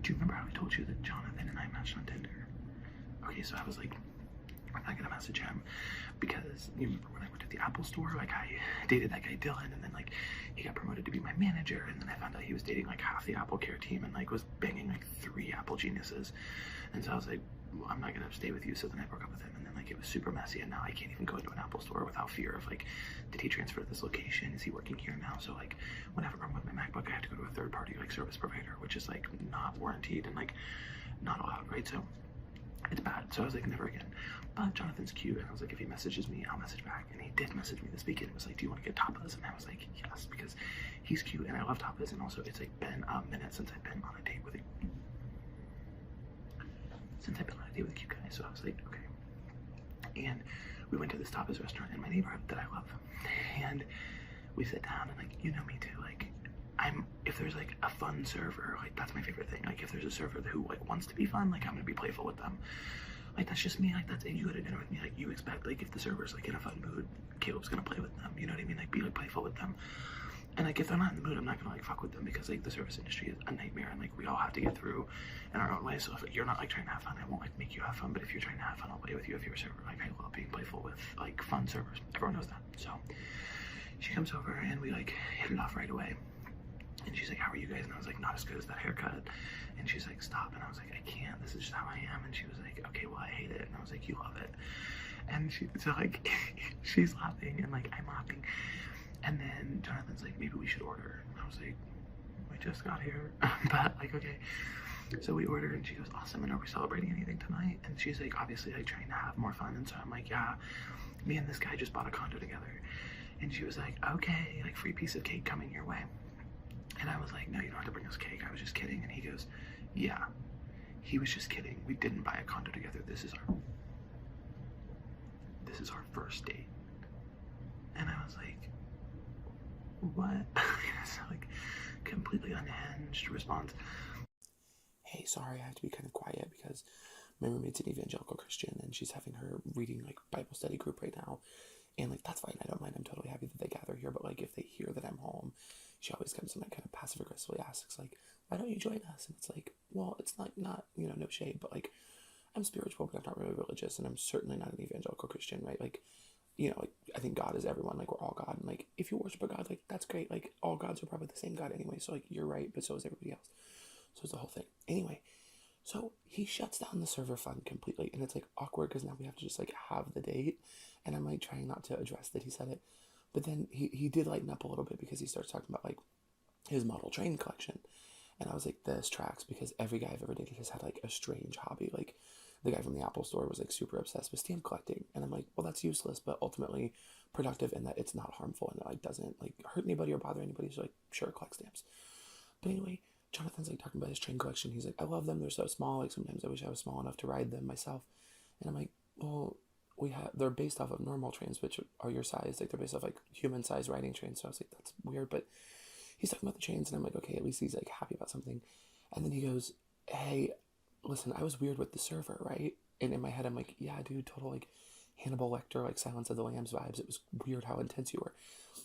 do you remember how I told you that Jonathan and I matched on Tinder? Okay, so I was like, I'm not gonna message him because you remember when I went to the Apple store, like I dated that guy Dylan, and then like he got promoted to be my manager, and then I found out he was dating like half the Apple Care team and like was banging like 3 Apple geniuses, and so I was like, well, I'm not gonna stay with you. So then I broke up with him, and then like it was super messy, and now I can't even go into an Apple store without fear of like, did he transfer to this location? Is he working here now? So like whenever I'm with my MacBook, I have to go to a third party like service provider, which is like not warranted and like not allowed, right? So it's bad. So I was like, never again. But Jonathan's cute, and I was like, if he messages me, I'll message back. And he did message me this weekend. Was like, do you want to get tapas? And I was like, yes, because he's cute and I love tapas. And also, it's like been a minute since I've been on a date with a cute guy. So I was like, okay. And we went to this tapas restaurant in my neighborhood that I love, and we sit down, and like, you know me too, like if there's like a fun server, like that's my favorite thing. Like if there's a server who like wants to be fun, like I'm gonna be playful with them. Like that's just me. Like that's, and you go to dinner with me, like you expect like if the server's like in a fun mood, Caleb's gonna play with them. You know what I mean? Like be like playful with them. And like if they're not in the mood, I'm not gonna like fuck with them, because like the service industry is a nightmare, and like we all have to get through in our own way. So if like, you're not like trying to have fun, I won't like make you have fun. But if you're trying to have fun, I'll play with you. If you're a server, like I love being playful with like fun servers. Everyone knows that. So she comes over and we like hit it off right away. And she's like, how are you guys? And I was like, not as good as that haircut. And she's like, stop. And I was like, I can't. This is just how I am. And she was like, okay, well, I hate it. And I was like, you love it. And so like, she's laughing and like, I'm laughing. And then Jonathan's like, maybe we should order. And I was like, we just got here. But like, okay. So we ordered, and she goes, awesome. And are we celebrating anything tonight? And she's like, obviously like trying to have more fun. And so I'm like, yeah, me and this guy just bought a condo together. And she was like, okay, like free piece of cake coming your way. And I was like, no, you don't have to bring us cake. I was just kidding. And he goes, yeah, he was just kidding. We didn't buy a condo together. This is our first date. And I was like, what? It's like completely unhinged response. Hey, sorry, I have to be kind of quiet because my roommate's an evangelical Christian, and she's having her reading like Bible study group right now. And like, that's fine. I don't mind. I'm totally happy that they gather here. But like, if they hear that I'm home, she always comes and like kind of passive aggressively asks like, why don't you join us? And it's like, well, it's not, you know, no shade, but like, I'm spiritual, but I'm not really religious, and I'm certainly not an evangelical Christian, right? Like, you know, like, I think God is everyone. Like, we're all God. And like, if you worship a God, like, that's great. Like, all gods are probably the same God anyway. So like, you're right, but so is everybody else. So it's the whole thing. Anyway, so he shuts down the server fund completely, and it's like awkward because now we have to just like have the date, and I'm like trying not to address that he said it, but then he did lighten up a little bit because he starts talking about like his model train collection, and I was like, this tracks, because every guy I've ever dated has had like a strange hobby. Like the guy from the Apple store was like super obsessed with stamp collecting, and I'm like, well, that's useless, but ultimately productive in that it's not harmful and it like doesn't like hurt anybody or bother anybody. So like, sure, collect stamps. But anyway, Jonathan's like talking about his train collection. He's like, I love them. They're so small. Like sometimes I wish I was small enough to ride them myself. And I'm like, well, they're based off of normal trains, which are your size. Like they're based off like human size riding trains. So I was like, that's weird. But he's talking about the trains, and I'm like, okay, at least he's like happy about something. And then he goes, hey, listen, I was weird with the server, right? And in my head, I'm like, yeah, dude, total like Hannibal Lecter, like Silence of the Lambs vibes. It was weird how intense you were.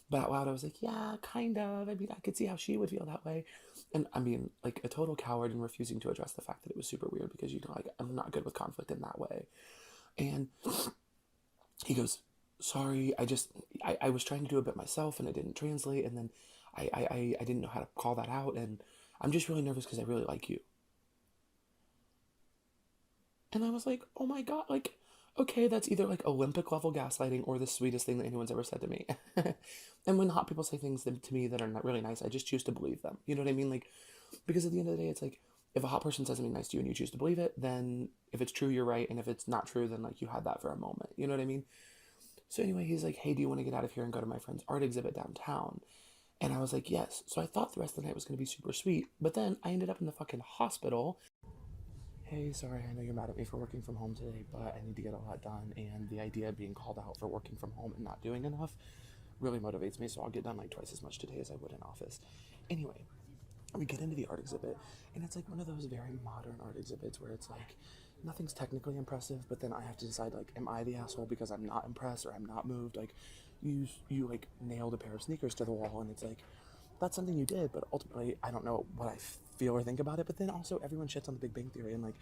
But out loud, I was like, yeah, kind of. I mean, I could see how she would feel that way. And I mean, like a total coward and refusing to address the fact that it was super weird because, you know, like I'm not good with conflict in that way. And he goes, sorry, I was trying to do a bit myself and it didn't translate. And then I didn't know how to call that out. And I'm just really nervous because I really like you. And I was like, oh my God, like, okay, that's either like Olympic level gaslighting or the sweetest thing that anyone's ever said to me. And when hot people say things to me that are not really nice, I just choose to believe them. You know what I mean? Like, because at the end of the day, it's like, if a hot person says something nice to you and you choose to believe it, then if it's true, you're right. And if it's not true, then like you had that for a moment. You know what I mean? So anyway, he's like, hey, do you want to get out of here and go to my friend's art exhibit downtown? And I was like, yes. So I thought the rest of the night was going to be super sweet. But then I ended up in the fucking hospital. Hey, sorry, I know you're mad at me for working from home today, but I need to get a lot done. And the idea of being called out for working from home and not doing enough really motivates me. So I'll get done like twice as much today as I would in office. Anyway, we get into the art exhibit, and it's like one of those very modern art exhibits where it's like nothing's technically impressive, but then I have to decide, like, am I the asshole because I'm not impressed or I'm not moved? Like, you like nailed a pair of sneakers to the wall, and it's like, that's something you did, but ultimately I don't know what I feel or think about it. But then also everyone shits on the Big Bang Theory, and like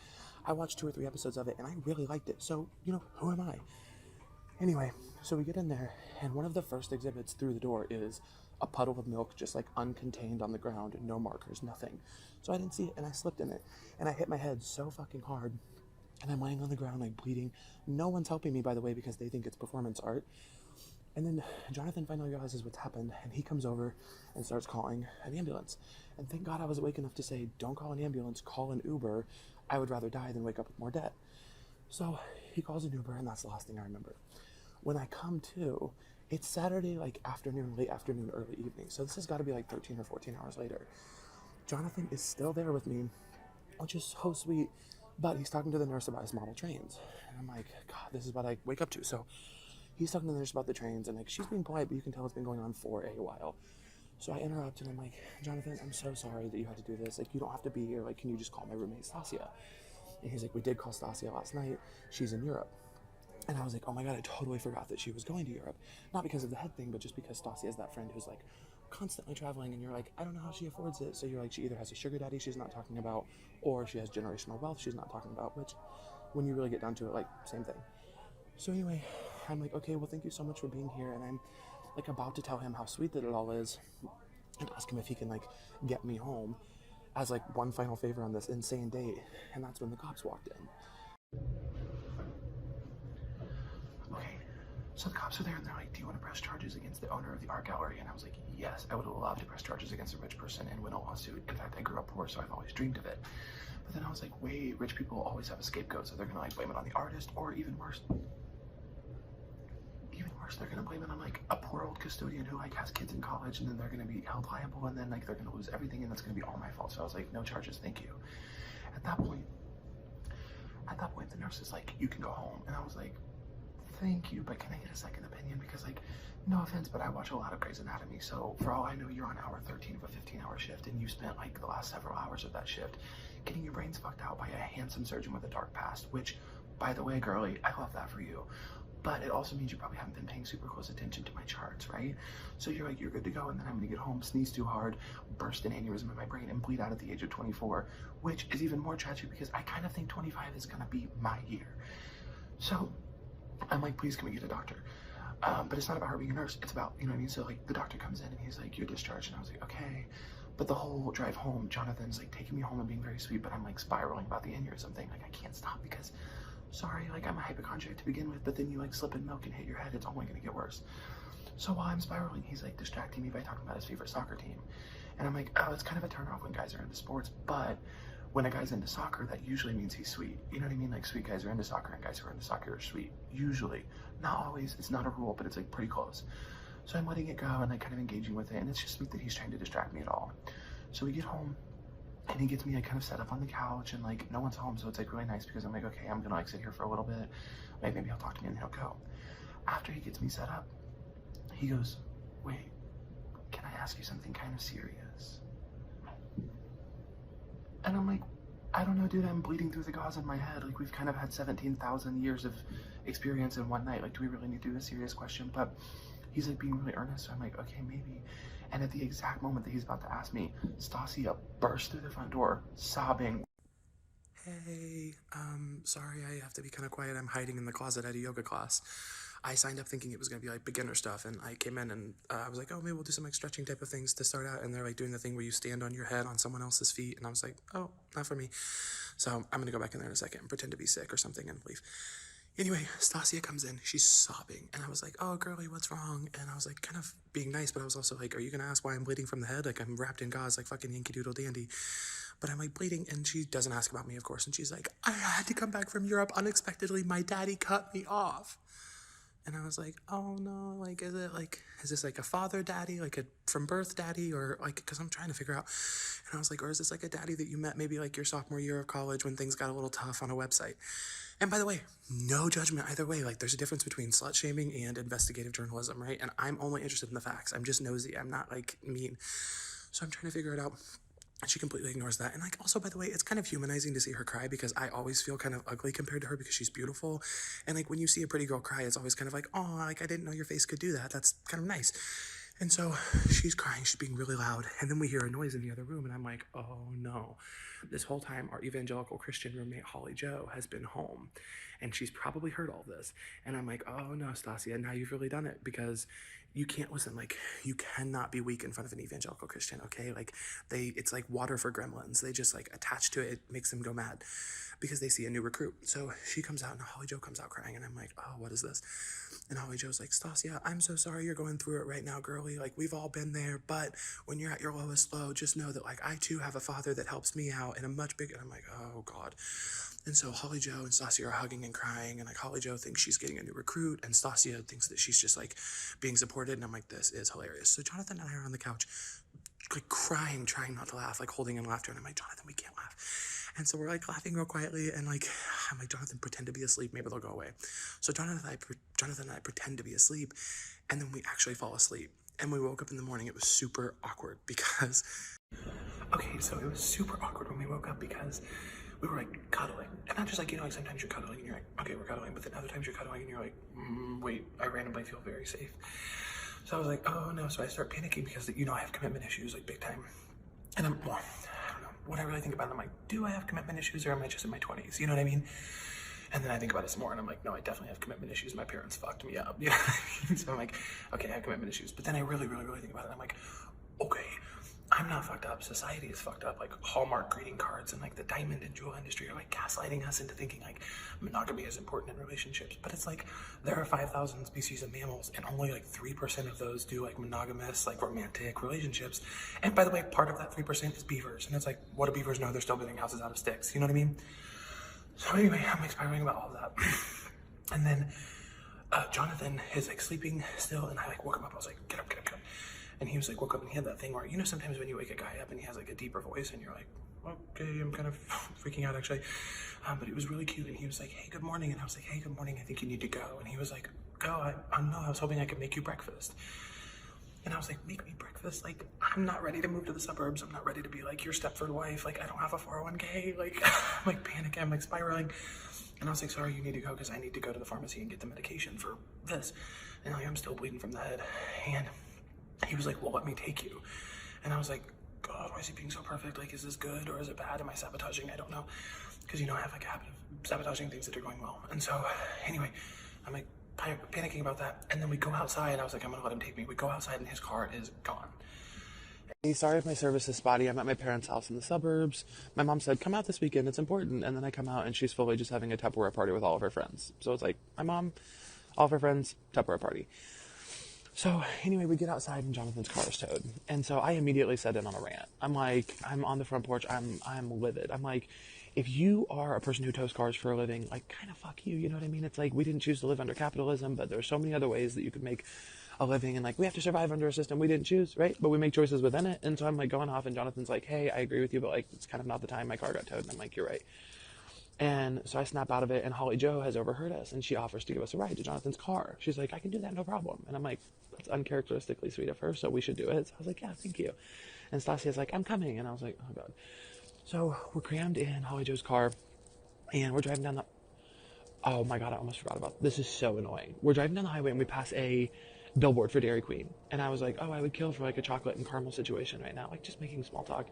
I watched 2 or 3 episodes of it and I really liked it. So, you know, who am I? Anyway, so we get in there, and one of the first exhibits through the door is a puddle of milk just like uncontained on the ground, no markers, nothing. So I didn't see it, and I slipped in it, and I hit my head so fucking hard, and I'm laying on the ground like bleeding. No one's helping me, by the way, because they think it's performance art. And then Jonathan finally realizes what's happened, and he comes over and starts calling an ambulance. And thank God I was awake enough to say, don't call an ambulance, call an Uber. I would rather die than wake up with more debt. So he calls an Uber, and that's the last thing I remember. When I come to, it's Saturday, like afternoon, late afternoon, early evening. So this has got to be like 13 or 14 hours later. Jonathan is still there with me, which is so sweet, but he's talking to the nurse about his model trains. And I'm like, God, this is what I wake up to. So he's talking to the nurse about the trains, and like she's being polite, but you can tell it's been going on for a while. So I interrupt, and I'm like, Jonathan, I'm so sorry that you had to do this. Like, you don't have to be here. Like, can you just call my roommate, Stasia? And he's like, we did call Stasia last night. She's in Europe. And I was like, oh my God, I totally forgot that she was going to Europe. Not because of the head thing, but just because Stasia is that friend who's like constantly traveling, and you're like, I don't know how she affords it. So you're like, she either has a sugar daddy she's not talking about, or she has generational wealth she's not talking about, which when you really get down to it, like, same thing. So anyway, I'm like, okay, well, thank you so much for being here. And I'm like about to tell him how sweet that it all is and ask him if he can like get me home as like one final favor on this insane date. And that's when the cops walked in. Okay, so the cops are there, and they're like, do you want to press charges against the owner of the art gallery? And I was like, yes, I would love to press charges against a rich person and win a lawsuit. In fact, I grew up poor, so I've always dreamed of it. But then I was like, wait, rich people always have a scapegoat, so they're gonna like blame it on the artist, or even worse, they're gonna blame it on like a poor old custodian who like has kids in college, and then they're gonna be held liable, and then like they're gonna lose everything, and that's gonna be all my fault. So I was like, no charges, thank you. At that point, the nurse is like, you can go home. And I was like, thank you, but can I get a second opinion? Because like, no offense, but I watch a lot of Grey's Anatomy, so for all I know, you're on hour 13 of a 15-hour shift, and you spent like the last several hours of that shift getting your brains fucked out by a handsome surgeon with a dark past, which, by the way, girly, I love that for you. But it also means you probably haven't been paying super close attention to my charts, right? So you're like, you're good to go, and then I'm gonna get home, sneeze too hard, burst an aneurysm in my brain, and bleed out at the age of 24, which is even more tragic because I kind of think 25 is gonna be my year. So I'm like, please can we get a doctor? But it's not about her being a nurse, it's about, you know what I mean? So like the doctor comes in and he's like, you're discharged, and I was like, okay. But the whole drive home, Jonathan's like taking me home and being very sweet, but I'm like spiraling about the aneurysm thing. Like I can't stop because, sorry, like I'm a hypochondriac to begin with, but then you like slip in milk and hit your head, it's only gonna get worse. So while I'm spiraling, he's like distracting me by talking about his favorite soccer team. And I'm like, oh, it's kind of a turnoff when guys are into sports, but when a guy's into soccer, that usually means he's sweet. You know what I mean? Like sweet guys are into soccer, and guys who are into soccer are sweet. Usually. Not always, it's not a rule, but it's like pretty close. So I'm letting it go and like kind of engaging with it, and it's just sweet that he's trying to distract me at all. So we get home, and he gets me like kind of set up on the couch, and like no one's home, so it's like really nice because I'm like, okay, I'm gonna like sit here for a little bit. Like maybe he'll talk to me and then he'll go. After he gets me set up, he goes, wait, can I ask you something kind of serious? And I'm like, I don't know, dude, I'm bleeding through the gauze in my head. Like, we've kind of had 17,000 years of experience in one night. Like, do we really need to do a serious question? But he's like being really earnest, so I'm like, okay, maybe. And at the exact moment that he's about to ask me, Stasia bursts through the front door, sobbing. Hey, sorry, I have to be kind of quiet. I'm hiding in the closet at a yoga class. I signed up thinking it was going to be like beginner stuff, and I came in and I was like, oh, maybe we'll do some like stretching type of things to start out, and they're like doing the thing where you stand on your head on someone else's feet, and I was like, oh, not for me. So I'm going to go back in there in a second and pretend to be sick or something and leave. Anyway, Stasia comes in, she's sobbing, and I was like, oh, girly, what's wrong? And I was like, kind of being nice, but I was also like, are you going to ask why I'm bleeding from the head? Like, I'm wrapped in gauze like fucking Yankee Doodle Dandy. But I'm like bleeding, and she doesn't ask about me, of course, and she's like, I had to come back from Europe unexpectedly. My daddy cut me off. And I was like, oh no, like, is this like a father daddy, like a from birth daddy, or like, because I'm trying to figure out. And I was like, or is this like a daddy that you met maybe like your sophomore year of college when things got a little tough on a website? And by the way, no judgment either way. Like, there's a difference between slut shaming and investigative journalism, right? And I'm only interested in the facts. I'm just nosy. I'm not like mean. So I'm trying to figure it out. And she completely ignores that. And like, also, by the way, it's kind of humanizing to see her cry because I always feel kind of ugly compared to her because she's beautiful. And like, when you see a pretty girl cry, it's always kind of like, oh, like, I didn't know your face could do that. That's kind of nice. And so she's crying, she's being really loud, and then we hear a noise in the other room, and I'm like, oh no. This whole time, our evangelical Christian roommate, Holly Jo, has been home, and she's probably heard all this. And I'm like, oh no, Stasia, now you've really done it, because you can't listen, like, you cannot be weak in front of an evangelical Christian, okay? Like, it's like water for gremlins. They just, like, attach to it, it makes them go mad, because they see a new recruit. So she comes out, and Holly Jo comes out crying, and I'm like, oh, what is this? And Holly Jo's like, Stasia, I'm so sorry you're going through it right now, girlie. Like, we've all been there, but when you're at your lowest low, just know that, like, I too have a father that helps me out in a much bigger, and I'm like, oh God. And so Holly Jo and Stasia are hugging and crying, and like Holly Jo thinks she's getting a new recruit, and Stasia thinks that she's just like being supported, and I'm like, this is hilarious. So Jonathan and I are on the couch, like crying, trying not to laugh, like holding in laughter, and I'm like, Jonathan, we can't laugh. And so we're like laughing real quietly, and like, I'm like, Jonathan, pretend to be asleep, maybe they'll go away. So Jonathan and I pretend to be asleep, and then we actually fall asleep. And we woke up in the morning, it was super awkward because, okay, so it was super awkward when we woke up because we were like cuddling. And not just like, you know, like sometimes you're cuddling and you're like, okay, we're cuddling, but then other times you're cuddling and you're like, wait, I randomly feel very safe. So I was like, oh no, so I start panicking because, you know, I have commitment issues, like big time. And I don't know, what I really think about it, I'm like, do I have commitment issues or am I just in my 20s? You know what I mean? And then I think about it some more and I'm like, no, I definitely have commitment issues. My parents fucked me up. You know what I mean? So I'm like, okay, I have commitment issues. But then I really think about it. I'm like, okay, I'm not fucked up. Society is fucked up. Like Hallmark greeting cards and like the diamond and jewel industry are like gaslighting us into thinking like monogamy is important in relationships. But it's like there are 5,000 species of mammals and only like 3% of those do like monogamous, like romantic relationships. And by the way, part of that 3% is beavers. And it's like, what do beavers know? They're still building houses out of sticks. You know what I mean? So anyway, I'm like spiraling about all of that. And then Jonathan is like sleeping still and I like woke him up. I was like, get up. And he was like, woke up and he had that thing where, you know, sometimes when you wake a guy up and he has like a deeper voice and you're like, okay, I'm kind of freaking out actually. But it was really cute. And he was like, hey, good morning. And I was like, hey, good morning. I think you need to go. And he was like, go. I was hoping I could make you breakfast. And I was like, make me breakfast? Like, I'm not ready to move to the suburbs. I'm not ready to be like your Stepford wife. Like, I don't have a 401k. Like, I'm like panicking. I'm like spiraling. And I was like, sorry, you need to go because I need to go to the pharmacy and get the medication for this. And like, I'm still bleeding from the head. And he was like, well, let me take you. And I was like, God, why is he being so perfect? Like, is this good or is it bad? Am I sabotaging? I don't know. Because, you know, I have like a habit of sabotaging things that are going well. And so anyway, I'm like panicking about that. And then we go outside. I was like, I'm going to let him take me. We go outside and his car is gone. Hey, sorry if my service is spotty. I'm at my parents' house in the suburbs. My mom said, come out this weekend. It's important. And then I come out and she's fully just having a Tupperware party with all of her friends. So it's like my mom, all of her friends, Tupperware party. So anyway, we get outside and Jonathan's car is towed. And so I immediately set in on a rant. I'm like, I'm on the front porch. I'm livid. I'm like, if you are a person who tows cars for a living, like kind of fuck you. You know what I mean? It's like, we didn't choose to live under capitalism, but there's so many other ways that you could make a living. And like, we have to survive under a system we didn't choose, right? But we make choices within it. And so I'm like going off and Jonathan's like, hey, I agree with you, but like, it's kind of not the time my car got towed. And I'm like, you're right. And so I snap out of it and Holly Jo has overheard us and she offers to give us a ride to Jonathan's car. She's like, I can do that, no problem. And I'm like, that's uncharacteristically sweet of her, so we should do it. So I was like, yeah, thank you. And Stasia's like, I'm coming. And I was like, oh God. So we're crammed in Holly Jo's car and we're driving down the, oh my God, I almost forgot about this. Is so annoying. We're driving down the highway and we pass a billboard for Dairy Queen. And I was like, oh, I would kill for like a chocolate and caramel situation right now. Like just making small talk.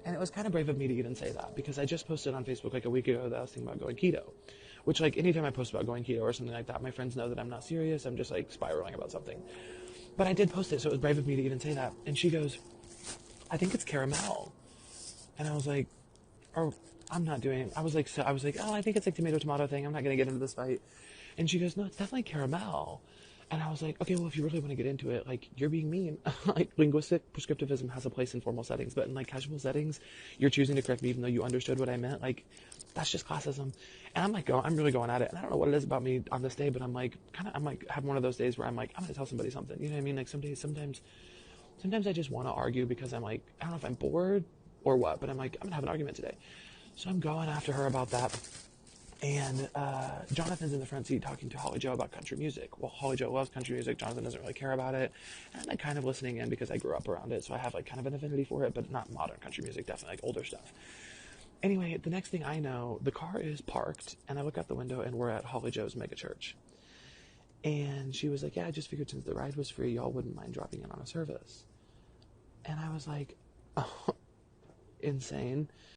And it was kind of brave of me to even say that because I just posted on Facebook like a week ago that I was thinking about going keto. Which like anytime I post about going keto or something like that, my friends know that I'm not serious. I'm just like spiraling about something. But I did post it, so it was brave of me to even say that. And she goes, I think it's caramel. And I was like, or I'm not doing it. I was like, oh, I think it's like tomato thing. I'm not going to get into this fight. And she goes, no, it's definitely caramel. And I was like, okay, well, if you really want to get into it, like, you're being mean. Like, linguistic prescriptivism has a place in formal settings, but in, like, casual settings, you're choosing to correct me even though you understood what I meant. Like, that's just classism. And I'm really going at it. And I don't know what it is about me on this day, but I'm like, having one of those days where I'm like, I'm going to tell somebody something. You know what I mean? Like, sometimes I just want to argue because I'm like, I don't know if I'm bored or what, but I'm like, I'm going to have an argument today. So I'm going after her about that. And Jonathan's in the front seat talking to Holly Jo about country music. Well, Holly Jo loves country music. Jonathan doesn't really care about it. And I'm kind of listening in because I grew up around it. So I have like kind of an affinity for it, but not modern country music, definitely like older stuff. Anyway, the next thing I know, the car is parked and I look out the window and we're at Holly Jo's mega church. And she was like, yeah, I just figured since the ride was free, y'all wouldn't mind dropping in on a service. And I was like, oh, insane.